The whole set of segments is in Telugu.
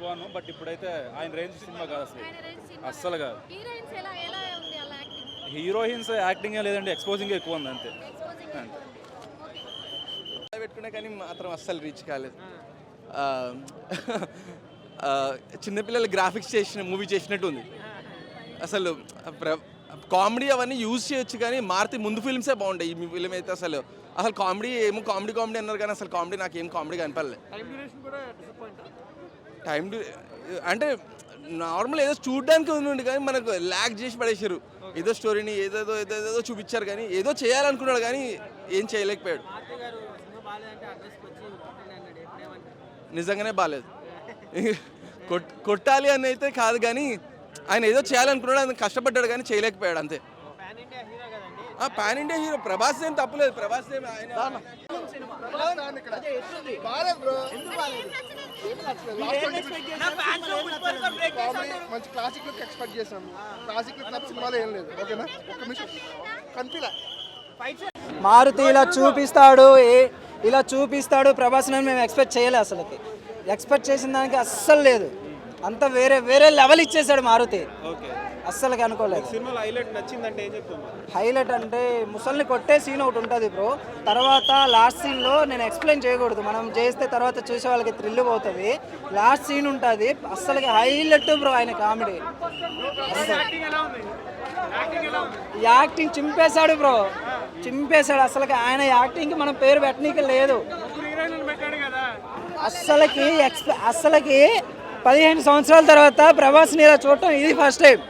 బాగున్నాను, బట్ ఇప్పుడైతే ఆయన రేంజ్ సినిమా కాదు అసలు, అస్సలు కాదు. హీరోయిన్స్ యాక్టింగ్ లేదండి, ఎక్స్పోజింగ్ ఎక్కువ ఉంది అంతే. పెట్టుకునే కానీ మాత్రం అస్సలు రీచ్ కాలేదు. చిన్నపిల్లలు గ్రాఫిక్స్ చేసిన మూవీ చేసినట్టు ఉంది అసలు. కామెడీ అవన్నీ యూజ్ చేయొచ్చు కానీ మారుతి ముందు ఫిల్మ్సే బాగుంటాయి. ఈ ఫిల్మ్ అయితే అసలు కామెడీ ఏమో కామెడీ అన్నారు కానీ అసలు కామెడీ నాకు ఏం కామెడీ కనపడలేదు. టైం అంటే నార్మల్ ఏదో చూడడానికి ఉంది కానీ మనకు ల్యాగ్ చేసి పడేసారు. ఏదో స్టోరీని ఏదేదో చూపించారు కానీ ఏదో చేయాలనుకున్నాడు కానీ ఏం చేయలేకపోయాడు. నిజంగానే బాగాలేదు. కొట్టాలి అని అయితే కాదు కానీ ఆయన ఏదో చేయాలనుకున్నాడు, ఆయన కష్టపడ్డాడు కానీ చేయలేకపోయాడు అంతే. పాన్ ఇండియా హీరో ప్రభాస్ ఏం తప్పలేదు. ప్రభాస్ ఏం ఆయన మంచి క్లాసిక్ లుక్ ఎక్స్పెక్ట్ చేసాము. క్లాసిక్ లుక్ సినిమాలో ఏం లేదు. ఓకేనా, ఒక్క నిమిషం కనిపిలా. మారుతి ఇలా చూపిస్తాడు ప్రభాస్ అని మేము ఎక్స్పెక్ట్ చేయలేదు. అసలుకి ఎక్స్పెక్ట్ చేసిన దానికి అస్సలు లేదు. అంతా వేరే లెవెల్ ఇచ్చేసాడు మారుతి. అస్సలకి అనుకోలేదు. హైలైట్ అంటే ముసల్ని కొట్టే సీన్ ఒకటి ఉంటుంది బ్రో. తర్వాత లాస్ట్ సీన్లో నేను ఎక్స్ప్లెయిన్ చేయకూడదు, మనం చేస్తే తర్వాత చూసే వాళ్ళకి థ్రిల్ పోతుంది. లాస్ట్ సీన్ ఉంటుంది అస్సలకి హైలైట్ బ్రో. ఆయన కామెడీ యాక్టింగ్ చింపేశాడు బ్రో, చింపేశాడు. అసలుకి ఆయన యాక్టింగ్కి మనం పేరు పెట్టనీకి లేదు. అస్సలకి 15 సంవత్సరాల తర్వాత ప్రభాస్ని ఇలా చూడటం ఇది ఫస్ట్ టైం.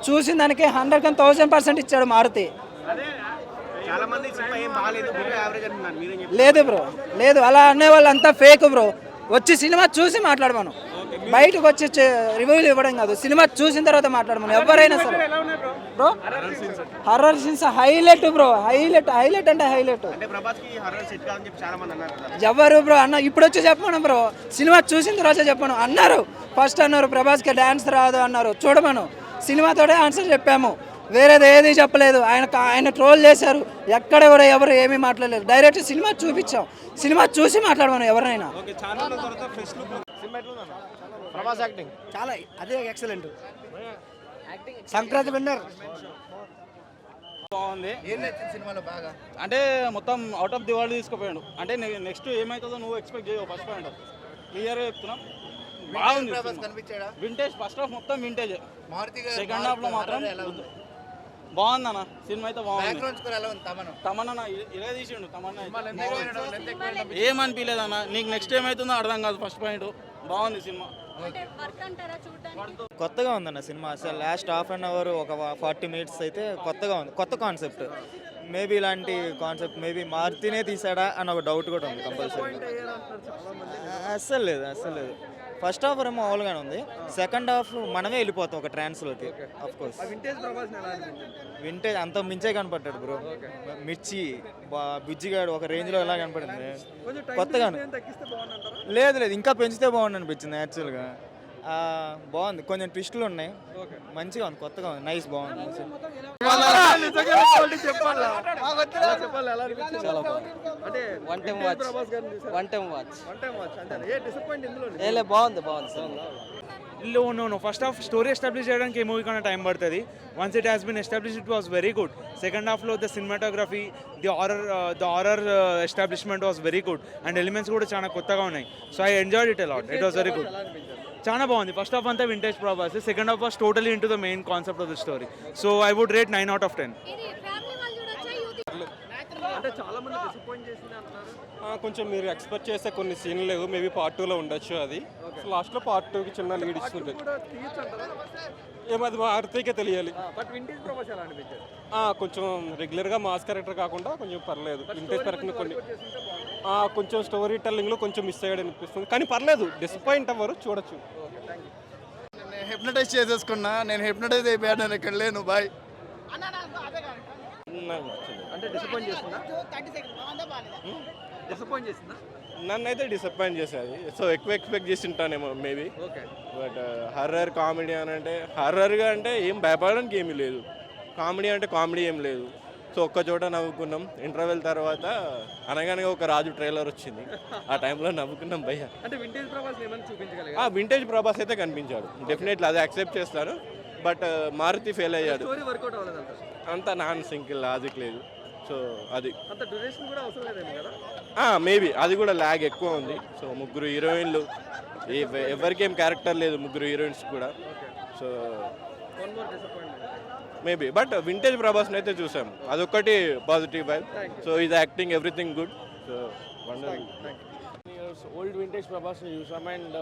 చూసిన దానికి 100% ఇచ్చాడు మారుతి. లేదు బ్రో, లేదు, అలా అనే వాళ్ళు అంతా ఫేక్ బ్రో. వచ్చి సినిమా చూసి మాట్లాడమను, బయటకు వచ్చి రివ్యూలు ఇవ్వడం కాదు. సినిమా చూసిన తర్వాత మాట్లాడమను ఎవరైనా సరే bro. Horror scenes highlight bro, highlight అంటే హైలైట్. ఎవరు బ్రో అన్న ఇప్పుడు వచ్చి చెప్పమను బ్రో. సినిమా చూసిన తర్వాత చెప్పను అన్నారు. ఫస్ట్ అన్నారు ప్రభాస్కి డ్యాన్స్ రాదు అన్నారు. చూడమను, సినిమాతోనే ఆన్సర్ చెప్పాము, వేరేది ఏది చెప్పలేదు. ఆయన ట్రోల్ చేశారు, ఎక్కడ కూడా ఎవరు ఏమీ మాట్లాడలేదు. డైరెక్ట్ సినిమా చూపించాం, సినిమా చూసి మాట్లాడమను ఎవరైనా. ప్రభాస్ యాక్టింగ్ చాలా అదే ఎక్సలెంట్. సంక్రాంతి విన్నర్ బాగుంది. ఏం నచ్చింది సినిమాలో బాగా అంటే మొత్తం అవుట్ ఆఫ్ ది వరల్డ్ తీసుకుపోయాడు. అంటే నెక్స్ట్ ఏమవుతుందో నువ్వు ఎక్స్పెక్ట్ చేయవు. ఫస్ట్ పాయింట్ క్లియర్గా చెప్తున్నాం, బాగుంది. కనిపించాడా? వింటేజ్ ఫస్ట్ హాఫ్ మొత్తం వింటేజ్, మారుతి సెకండ్ హాఫ్ లో మాత్రం బాగుందన్న. సినిమా అయితే బాగుంది. తమన్నా ఇలా తీసిండు. తమన్నా ఏమనిపించలేదన్న. నీకు నెక్స్ట్ ఏమవుతుందో అర్థం కాదు. ఫస్ట్ పాయింట్ బాగుంది సినిమా. కొత్తగా ఉందన్న సినిమా. అసలు లాస్ట్ హాఫ్ అన్ అవర్ ఒక 40 మినిట్స్ అయితే కొత్తగా ఉంది. కొత్త కాన్సెప్ట్. మేబీ ఇలాంటి కాన్సెప్ట్ మేబీ మారుతినే తీసాడా అని ఒక డౌట్ కూడా ఉంది కంపల్సరీ. అస్సలు లేదు. ఫస్ట్ హాఫ్ ఏమో మామూలుగానే ఉంది. సెకండ్ హాఫ్ మనమే వెళ్ళిపోతాం ఒక ట్రాన్స్లోకి. ఆఫ్ కోర్స్ వింటేజ్ అంత మించే కనపడ్డాడు బ్రో. మిర్చి బుజ్జిగాడు ఒక రేంజ్లో ఎలా కనపడింది. కొత్తగా లేదు ఇంకా పెంచితే బాగుంది అనిపించింది యాక్చువల్గా. బాగుంది, కొంచెం ట్విస్టులు ఉన్నాయి. మంచిగా ఉంది, కొత్తగా ఉంది, నైస్, బాగుంది. No. First half story establish చేయడానికి మూవీ కన్నా టైం పడుతుంది. Once it has been established, it was very good. Second half లో the cinematography, the horror establishment was very good and elements కూడా చాలా కొత్తగా ఉన్నాయి. So I enjoyed it a lot. It was very good. చాలా బాగుంది. ఫస్ట్ హాఫ్ అంతా vintage Prabhas, second half was totally into the main concept of the story. So I would rate 9 out of 10. అంటే చాలా మంది డిసప్పాయింట్ చేసింది అంటారు. కొంచెం మీరు ఎక్స్పెక్ట్ చేస్తే కొన్ని సీన్లు లేవు. మేబీ పార్ట్ 2లో ఉండొచ్చు. అది లాస్ట్లో పార్ట్ 2కి చిన్న లీడ్ ఇస్తుంటుంది. ఏమది మారుతికే తెలియాలి. బట్ వింటేజ్ ప్రభాస్ ఎలా అనిపించారు? కొంచెం రెగ్యులర్గా మాస్ క్యారెక్టర్ కాకుండా కొంచెం పర్లేదు. వింటేజ్ క్యారెక్టర్ కొన్ని కొంచెం స్టోరీ టెల్లింగ్లో కొంచెం మిస్ అయ్యాడు అనిపిస్తుంది. కానీ పర్లేదు, డిసప్పాయింట్ అవ్వరు, చూడొచ్చు. నేను హెప్నటైజ్ చేసేసుకున్నా, నేను హెప్నటైజ్ అయిపోయాను, నేను ఇక్కడ లేను బాయ్. అంటే డిసప్పాయింట్ చేసిందా? నన్ను అయితే డిసప్పాయింట్ చేసేది. సో ఎక్కువ ఎక్స్పెక్ట్ చేసి ఉంటానేమో మేబీ. బట్ హర్రర్ కామెడీ అని అంటే హర్రర్గా అంటే ఏం భయపడడానికి ఏమీ లేదు. కామెడీ అంటే కామెడీ ఏం లేదు. సో ఒక్క చోట నవ్వుకున్నాం. ఇంటర్వెల్ తర్వాత అనగానే ఒక రాజు ట్రైలర్ వచ్చింది, ఆ టైంలో నవ్వుకున్నాం భయ్య. అంటే వింటేజ్ ప్రభాస్ ఏమైనా చూపించగలిగా? వింటేజ్ ప్రభాస్ అయితే కనిపించాడు డెఫినెట్లీ, అది యాక్సెప్ట్ చేస్తాను. బట్ మారుతి ఫెయిల్ అయ్యాడు, స్టోరీ వర్కౌట్ అవ్వలేదంట. అంత నాన్ సింగిల్ లాజిక్ లేదు. సో అది అంత డ్యూరేషన్ కూడా అవసరం లేదేమో కదా. మేబీ అది కూడా ల్యాగ్ ఎక్కువ ఉంది. సో ముగ్గురు హీరోయిన్లు, ఎవరికేం క్యారెక్టర్ లేదు ముగ్గురు హీరోయిన్స్ కూడా. So one more disappointment maybe, but vintage ప్రభాస్ని అయితే చూసాము, అదొక్కటి పాజిటివ్ వైబ్. సో ఇది acting everything good. So wonder. Old vintage ప్రభాస్ని చూసాం అండ్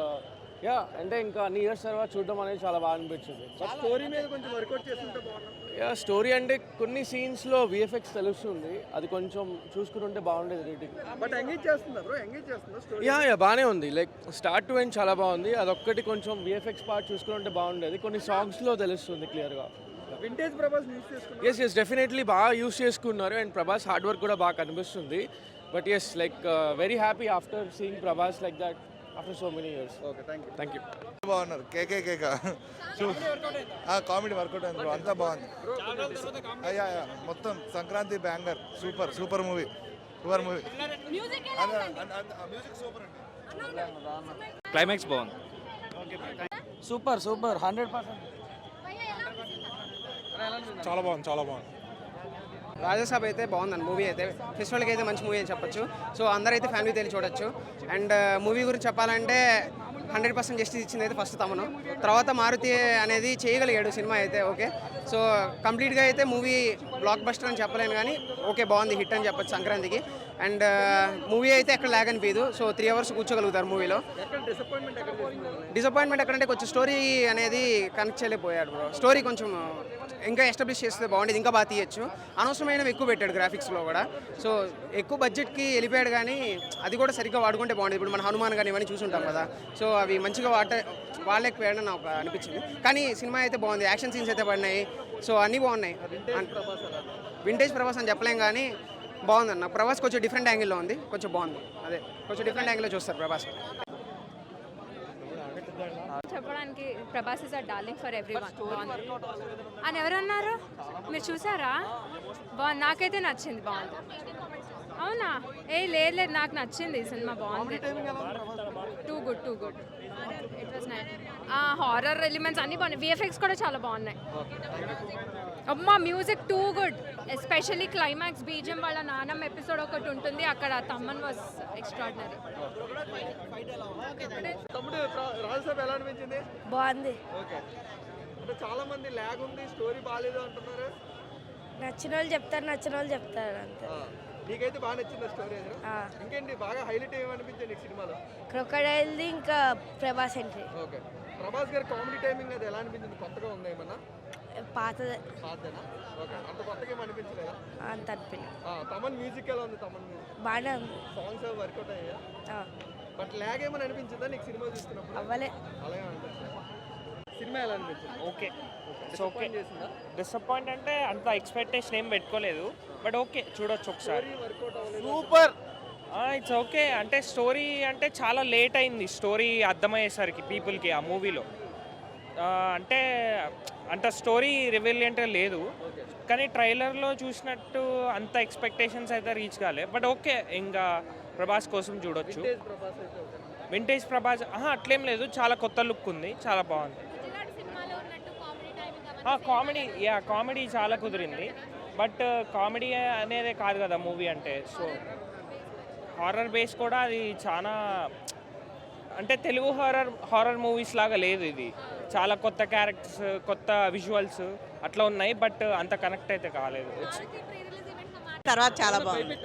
యా అంటే ఇంకా అన్ని ఇయర్స్ తర్వాత చూడడం అనేది చాలా బాగా అనిపించింది. స్టోరీ మీద కొంచెం వర్కౌట్ చేస్తుంటే బాగుంటుంది. యా స్టోరీ అంటే కొన్ని సీన్స్లో విఎఫ్ఎక్స్ తెలుస్తుంది, అది కొంచెం చూసుకుంటుంటే బాగుండేది రేటింగ్. బట్ ఎంగేజ్ చేస్తుందా బ్రో? ఎంగేజ్ చేస్తుందా స్టోరీ? యా బాగానే ఉంది, లైక్ స్టార్ట్ టు ఎండ్ చాలా బాగుంది. అదొక్కటి కొంచెం విఎఫ్ఎక్స్ పార్ట్ చూసుకుంటే బాగుండేది, కొన్ని సాంగ్స్లో తెలుస్తుంది క్లియర్గా. వింటేజ్ ప్రభాస్ యూస్ చేసుకున్నారు. ఎస్ డెఫినెట్లీ బాగా యూస్ చేసుకున్నారు అండ్ ప్రభాస్ హార్డ్ వర్క్ కూడా బాగా కనిపిస్తుంది. But yes like very happy after seeing Prabhas like that after so many years. Okay, thank you. బాగున్నారు. కేకేకేక కామెడీ వర్కౌట్ అయింది బ్రో, అంతా బాగుంది. అయ్యా మొత్తం Sankranti banger, super movie. Music super అండి. క్లైమాక్స్ బాగుంది. సూపర్ 100%. చాలా బాగుంది. రాజాసాబ్ అయితే బాగుందండి. మూవీ అయితే ఫెస్టివల్కి అయితే మంచి మూవీ అని చెప్పొచ్చు. సో అందరైతే ఫ్యామిలీ తెలిసి చూడొచ్చు. అండ్ మూవీ గురించి చెప్పాలంటే 100% జస్టిస్ ఇచ్చింది అయితే ఫస్ట్ తమను, తర్వాత మారుతి అనేది చేయగలిగాడు సినిమా అయితే. ఓకే, సో కంప్లీట్గా అయితే మూవీ బ్లాక్ బస్టర్ అని చెప్పలేను కానీ ఓకే బాగుంది, హిట్ అని చెప్పొచ్చు సంక్రాంతికి. అండ్ మూవీ అయితే ఎక్కడ లాగ్ అనిపించదు. సో 3 hours కూర్చోగలుగుతారు మూవీలో. డిసప్పాయింట్మెంట్ ఎక్కడంటే కొంచెం స్టోరీ అనేది కనెక్ట్ చేయలేకపోయాడు బ్రో. స్టోరీ కొంచెం ఇంకా ఎస్టాబ్లిష్ చేస్తే బాగుండేది, ఇంకా బాగా తీయచ్చు. అనవసరమైనవి ఎక్కువ పెట్టాడు గ్రాఫిక్స్లో కూడా. సో ఎక్కువ బడ్జెట్కి వెళ్ళిపోయాడు కానీ అది కూడా సరిగ్గా వాడుకుంటే బాగుండేది. ఇప్పుడు మన హనుమాన్ కానీ ఇవన్నీ చూసుంటాం కదా, సో అవి మంచిగా వాళ్ళకపోయాడని నాకు అనిపించింది. కానీ సినిమా అయితే బాగుంది, యాక్షన్ సీన్స్ అయితే పడినాయి, సో అన్నీ బాగున్నాయి. వింటేజ్ ప్రభాస్ అని చెప్పలేం కానీ బాగుందన్న. ప్రభాస్ కొంచెం డిఫరెంట్ యాంగిల్లో ఉంది, కొంచెం బాగుంది. అదే కొంచెం డిఫరెంట్ యాంగిల్లో చూస్తారు ప్రభాస్. చెప్పడానికి Prabhas is a darling for everyone అని ఎవరన్నారు? మీరు చూసారా? బాగుంది, నాకైతే నచ్చింది, బాగుంది. అవునా? లేదు నాకు నచ్చింది ఈ సినిమా, బాగుంది. Too good. It was nice. Horror elements అన్నీ బాగున్నాయి, విఎఫ్ఎక్స్ కూడా చాలా బాగున్నాయి. అమ్మా music too good, especially climax BGM వాళ్ళ నానమ్మ ఎపిసోడ్ ఒకటి ఉంటుంది అక్కడ, తమ్మన్ వాజ్ ఎక్స్ట్రాడినరీ. తమ్ముడు రాజాసాబ్ ఎలా అనిపించింది? బాగుంది. ఓకే, అంటే చాలా మంది ల్యాగ్ ఉంది, స్టోరీ బాగాలేదు అంటున్నారు. నచ్చిన వాళ్ళు చెప్తారు అంతే. నీకైతే బాగా నచ్చింది స్టోరీ? ఇంకేంటి బాగా హైలైట్ ఏమనిపించింది నీకు సినిమాలో? క్రొకడైల్ది ఇంకా ప్రభాస్ ఎంట్రీ. ఓకే, ప్రభాస్ గారి కామెడీ టైమింగ్ అది ఎలా అనిపించింది? కొత్తగా ఉందా ఏమన్నా? పాతదేనా? ఓకే, అంత కొత్తగా ఏమి అనిపించలేదా? అంత అనిపించింది. తమన్ మ్యూజిక్ ఎలా ఉంది? తమన్ మ్యూజిక్ బాగానే ఉంది. సాంగ్స్ వర్కౌట్ అయ్యా? బట్ ల్యాగ్ ఏమని అనిపించిందా నీకు సినిమా చూస్తున్నప్పుడు? అవ్వలే. అలాగే అనిపించింది. సినిమా ఎలా అనిపించింది? ఓకే చేసిందా? డిసప్పాయింట్ అంటే అంత ఎక్స్పెక్టేషన్ ఏం పెట్టుకోలేదు, బట్ ఓకే చూడొచ్చు ఒకసారి. వర్కౌట్ అవ్వలేదు. Super, it's okay. అంటే స్టోరీ అంటే చాలా లేట్ అయింది స్టోరీ అర్థమయ్యేసరికి పీపుల్కి ఆ మూవీలో. అంటే అంత స్టోరీ రివిలియంట్గా లేదు, కానీ ట్రైలర్లో చూసినట్టు అంత ఎక్స్పెక్టేషన్స్ అయితే రీచ్ కాలే. బట్ ఓకే, ఇంకా ప్రభాస్ కోసం చూడొచ్చు. వింటేజ్ ప్రభాస్ అట్లేం లేదు, చాలా కొత్త లుక్ ఉంది, చాలా బాగుంది. కామెడీ చాలా కుదిరింది, బట్ కామెడీ అనేదే కాదు కదా మూవీ అంటే. సో హారర్ బేస్ కూడా అది చాలా, అంటే తెలుగు హారర్ మూవీస్ లాగా లేదు ఇది. చాలా కొత్త క్యారెక్టర్స్, కొత్త విజువల్స్ అట్లా ఉన్నాయి, బట్ అంత కనెక్ట్ అయితే కాలేదు. తర్వాత చాలా బాగుంది.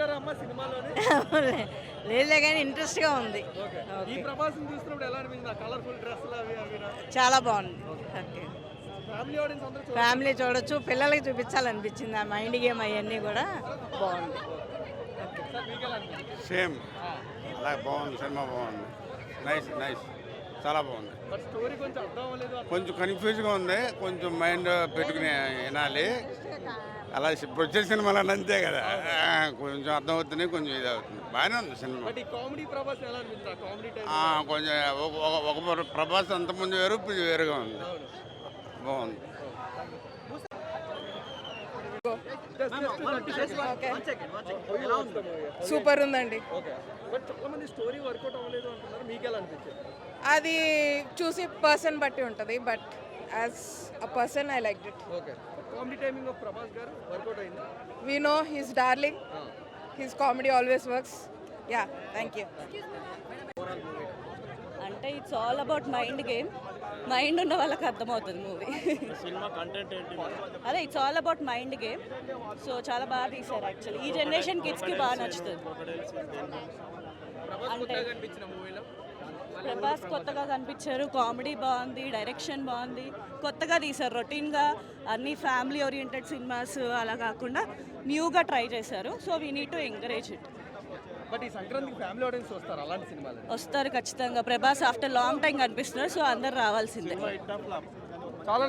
లేదులే కానీ ఇంట్రెస్ట్గా ఉంది. ఈ ప్రభాస్ని చూసినప్పుడు ఎలా అనిపించింది? కలర్ఫుల్ డ్రెస్సులు అవి చాలా బాగుంది. ఫ్యామిలీ ఆడియన్స్ అందరూ ఫ్యామిలీ చూడొచ్చు, పిల్లలకి చూపించాలనిపించింది. ఆ మైండ్ గేమ్ అవన్నీ కూడా బాగుంది. సేమ్ అలా బాగుంది, సినిమా బాగుంది. నైస్ చాలా బాగుంది. బట్ స్టోరీ కొంచెం అర్థం అవ్వలేదు. కొంచెం కన్ఫ్యూజ్గా ఉంది, కొంచెం మైండ్ పెట్టుకుని వినాలి. అలా ఇప్పుడు వచ్చే సినిమాలు అంతే కదా, కొంచెం అర్థం అవుతుంది, కొంచెం ఇది అవుతుంది. బాగానే ఉంది సినిమా. బట్ ఈ కామెడీ ప్రభాస్ ఎలా అనిపించింది? కామెడీ టైం కొంచెం ఒక ప్రభాస్ అంతకుముందు వేరు, ఇప్పుడు వేరుగా ఉంది. బాగుంది. సూపర్ ఉందండి. ఓకే, బట్ చాలా మంది స్టోరీ వర్కౌట్ అవ్వలేదు అంటున్నారు, మీకు ఎలా అనిపించింది? అది చూసి పర్సన్ బట్టి ఉంటుంది, but as a person I like it. Okay, comedy timing of Prabhas garu work out అయింది. We know he's darling, his comedy always works. Yeah, thank you. అంటే it's all about mind game. Mind ఉన్న వాళ్ళకి అర్థమవుతుంది మూవీ. సినిమా కంటెంట్ ఏంటి? అదే it's all about mind game. So చాలా బాగా తీశారు యాక్చువల్లీ. ఈ జనరేషన్ కిడ్స్కి బాగా నచ్చుతుంది. అంటే ప్రభాస్ కొత్తగా కనిపించారు, కామెడీ బాగుంది, డైరెక్షన్ బాగుంది, కొత్తగా తీశారు. రొటీన్గా అన్ని ఫ్యామిలీ ఓరియంటెడ్ సినిమాస్ అలా కాకుండా న్యూగా ట్రై చేశారు. So we need to encourage it. But ఈ సంక్రాంతికి ఫ్యామిలీ ఆడియన్స్ వస్తారు అలాంటి సినిమాలు? వస్తారు ఖచ్చితంగా. ప్రభాస్ ఆఫ్టర్ లాంగ్ టైం కనిపిస్తున్నారు, సో అందరు రావాల్సిందే. చాలా